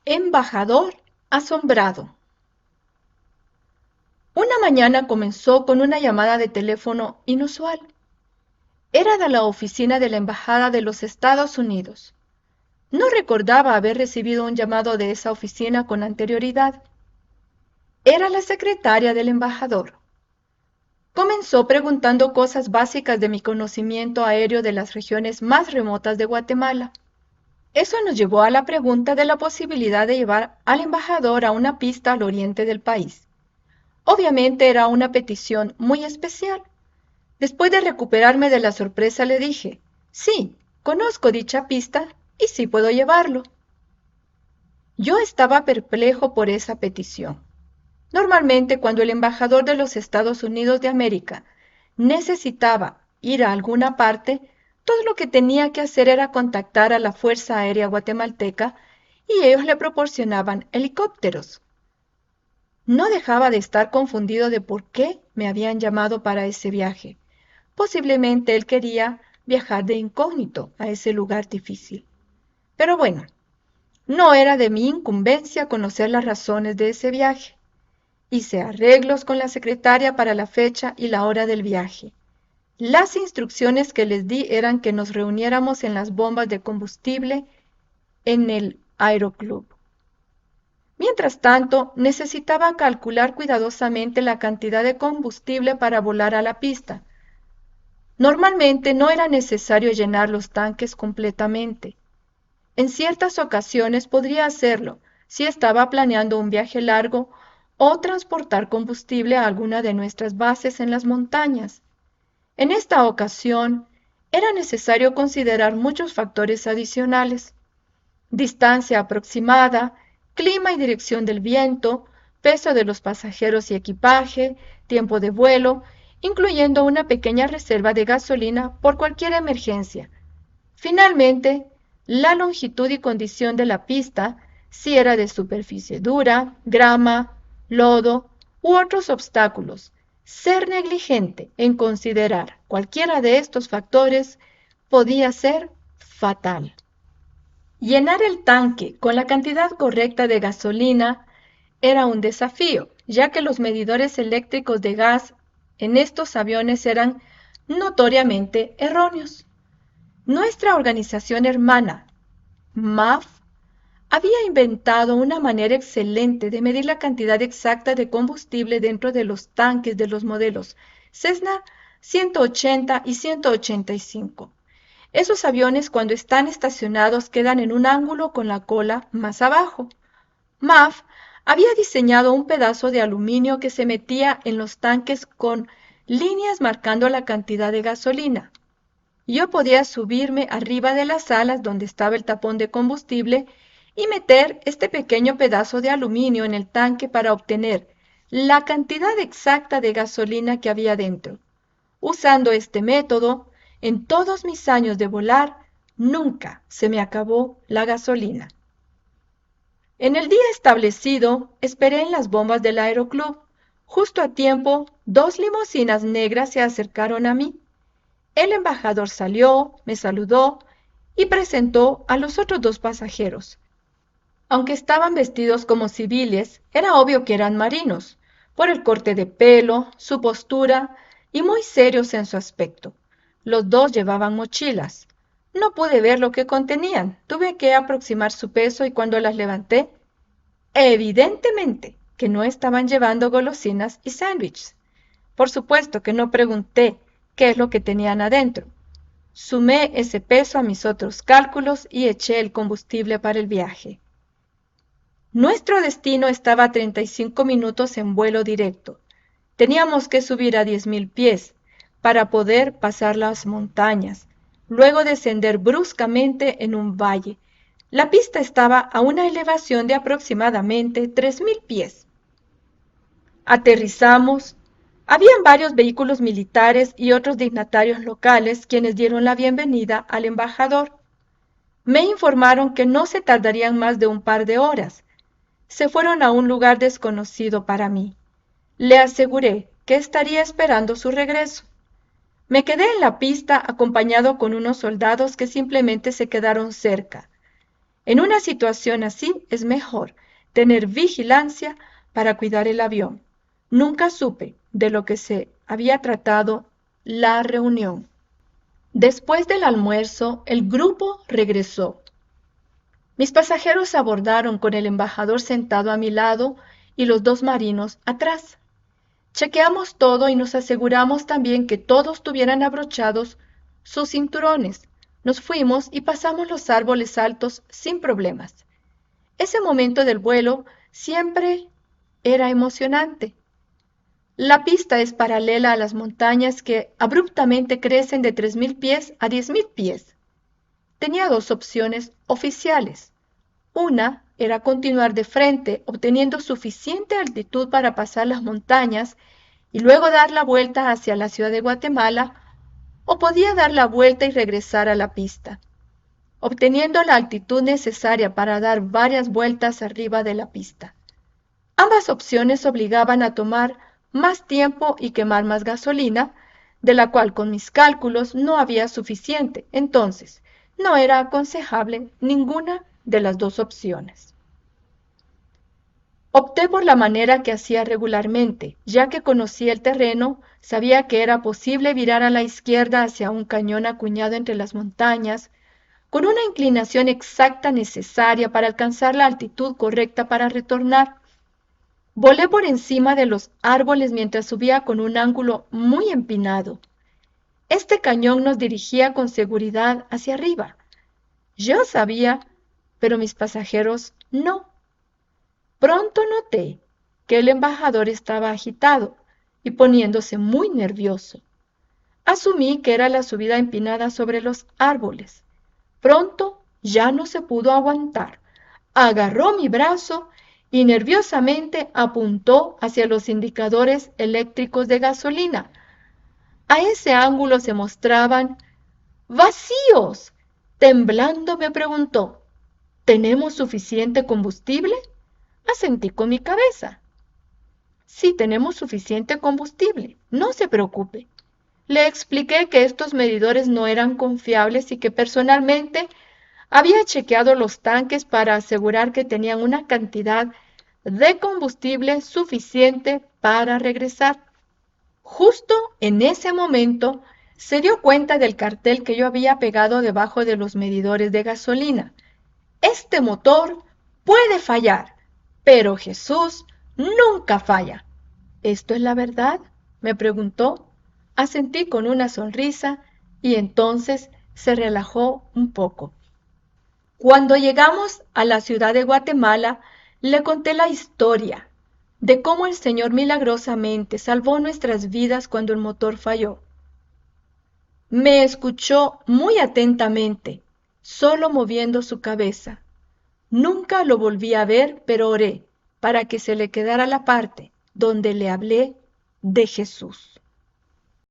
Embajador asombrado. Una mañana comenzó con una llamada de teléfono inusual. Era de la oficina de la Embajada de los Estados Unidos. No recordaba haber recibido un llamado de esa oficina con anterioridad. Era la secretaria del embajador. Comenzó preguntando cosas básicas de mi conocimiento aéreo de las regiones más remotas de Guatemala. Eso nos llevó a la pregunta de la posibilidad de llevar al embajador a una pista al oriente del país. Obviamente era una petición muy especial. Después de recuperarme de la sorpresa le dije, sí, conozco dicha pista y sí puedo llevarlo. Yo estaba perplejo por esa petición. Normalmente cuando el embajador de los Estados Unidos de América necesitaba ir a alguna parte, todo lo que tenía que hacer era contactar a la Fuerza Aérea Guatemalteca y ellos le proporcionaban helicópteros. No dejaba de estar confundido de por qué me habían llamado para ese viaje. Posiblemente él quería viajar de incógnito a ese lugar difícil. Pero bueno, no era de mi incumbencia conocer las razones de ese viaje. Hice arreglos con la secretaria para la fecha y la hora del viaje. Las instrucciones que les di eran que nos reuniéramos en las bombas de combustible en el aeroclub. Mientras tanto, necesitaba calcular cuidadosamente la cantidad de combustible para volar a la pista. Normalmente no era necesario llenar los tanques completamente. En ciertas ocasiones podría hacerlo si estaba planeando un viaje largo o transportar combustible a alguna de nuestras bases en las montañas. En esta ocasión, era necesario considerar muchos factores adicionales: distancia aproximada, clima y dirección del viento, peso de los pasajeros y equipaje, tiempo de vuelo, incluyendo una pequeña reserva de gasolina por cualquier emergencia. Finalmente, la longitud y condición de la pista, si era de superficie dura, grama, lodo u otros obstáculos. Ser negligente en considerar cualquiera de estos factores podía ser fatal. Llenar el tanque con la cantidad correcta de gasolina era un desafío, ya que los medidores eléctricos de gas en estos aviones eran notoriamente erróneos. Nuestra organización hermana, MAF, había inventado una manera excelente de medir la cantidad exacta de combustible dentro de los tanques de los modelos Cessna 180 y 185. Esos aviones, cuando están estacionados, quedan en un ángulo con la cola más abajo. MAF había diseñado un pedazo de aluminio que se metía en los tanques con líneas marcando la cantidad de gasolina. Yo podía subirme arriba de las alas donde estaba el tapón de combustible y meter este pequeño pedazo de aluminio en el tanque para obtener la cantidad exacta de gasolina que había dentro. Usando este método, en todos mis años de volar, nunca se me acabó la gasolina. En el día establecido, esperé en las bombas del aeroclub. Justo a tiempo, dos limusinas negras se acercaron a mí. El embajador salió, me saludó y presentó a los otros dos pasajeros. Aunque estaban vestidos como civiles, era obvio que eran marinos, por el corte de pelo, su postura y muy serios en su aspecto. Los dos llevaban mochilas. No pude ver lo que contenían, tuve que aproximar su peso y cuando las levanté, evidentemente que no estaban llevando golosinas y sándwiches. Por supuesto que no pregunté qué es lo que tenían adentro. Sumé ese peso a mis otros cálculos y eché el combustible para el viaje. Nuestro destino estaba a 35 minutos en vuelo directo. Teníamos que subir a 10.000 pies para poder pasar las montañas, luego descender bruscamente en un valle. La pista estaba a una elevación de aproximadamente 3.000 pies. Aterrizamos. Habían varios vehículos militares y otros dignatarios locales quienes dieron la bienvenida al embajador. Me informaron que no se tardarían más de un par de horas. Se fueron a un lugar desconocido para mí. Le aseguré que estaría esperando su regreso. Me quedé en la pista acompañado con unos soldados que simplemente se quedaron cerca. En una situación así es mejor tener vigilancia para cuidar el avión. Nunca supe de lo que se había tratado la reunión. Después del almuerzo, el grupo regresó. Mis pasajeros abordaron con el embajador sentado a mi lado y los dos marinos atrás. Chequeamos todo y nos aseguramos también que todos tuvieran abrochados sus cinturones. Nos fuimos y pasamos los árboles altos sin problemas. Ese momento del vuelo siempre era emocionante. La pista es paralela a las montañas que abruptamente crecen de 3.000 pies a 10.000 pies. Tenía dos opciones oficiales. Una era continuar de frente, obteniendo suficiente altitud para pasar las montañas y luego dar la vuelta hacia la ciudad de Guatemala, o podía dar la vuelta y regresar a la pista, obteniendo la altitud necesaria para dar varias vueltas arriba de la pista. Ambas opciones obligaban a tomar más tiempo y quemar más gasolina, de la cual con mis cálculos no había suficiente, entonces no era aconsejable ninguna de las dos opciones. Opté por la manera que hacía regularmente, ya que conocía el terreno, sabía que era posible virar a la izquierda hacia un cañón acuñado entre las montañas, con una inclinación exacta necesaria para alcanzar la altitud correcta para retornar. Volé por encima de los árboles mientras subía con un ángulo muy empinado. Este cañón nos dirigía con seguridad hacia arriba. Yo sabía, pero mis pasajeros no. Pronto noté que el embajador estaba agitado y poniéndose muy nervioso. Asumí que era la subida empinada sobre los árboles. Pronto ya no se pudo aguantar. Agarró mi brazo y nerviosamente apuntó hacia los indicadores eléctricos de gasolina. A ese ángulo se mostraban vacíos. Temblando me preguntó, ¿tenemos suficiente combustible? Asentí con mi cabeza. Sí, tenemos suficiente combustible, no se preocupe. Le expliqué que estos medidores no eran confiables y que personalmente había chequeado los tanques para asegurar que tenían una cantidad de combustible suficiente para regresar. Justo en ese momento se dio cuenta del cartel que yo había pegado debajo de los medidores de gasolina. Este motor puede fallar, pero Jesús nunca falla. ¿Esto es la verdad?, me preguntó. Asentí con una sonrisa y entonces se relajó un poco. Cuando llegamos a la ciudad de Guatemala, le conté la historia de cómo el Señor milagrosamente salvó nuestras vidas cuando el motor falló. Me escuchó muy atentamente, solo moviendo su cabeza. Nunca lo volví a ver, pero oré para que se le quedara la parte donde le hablé de Jesús.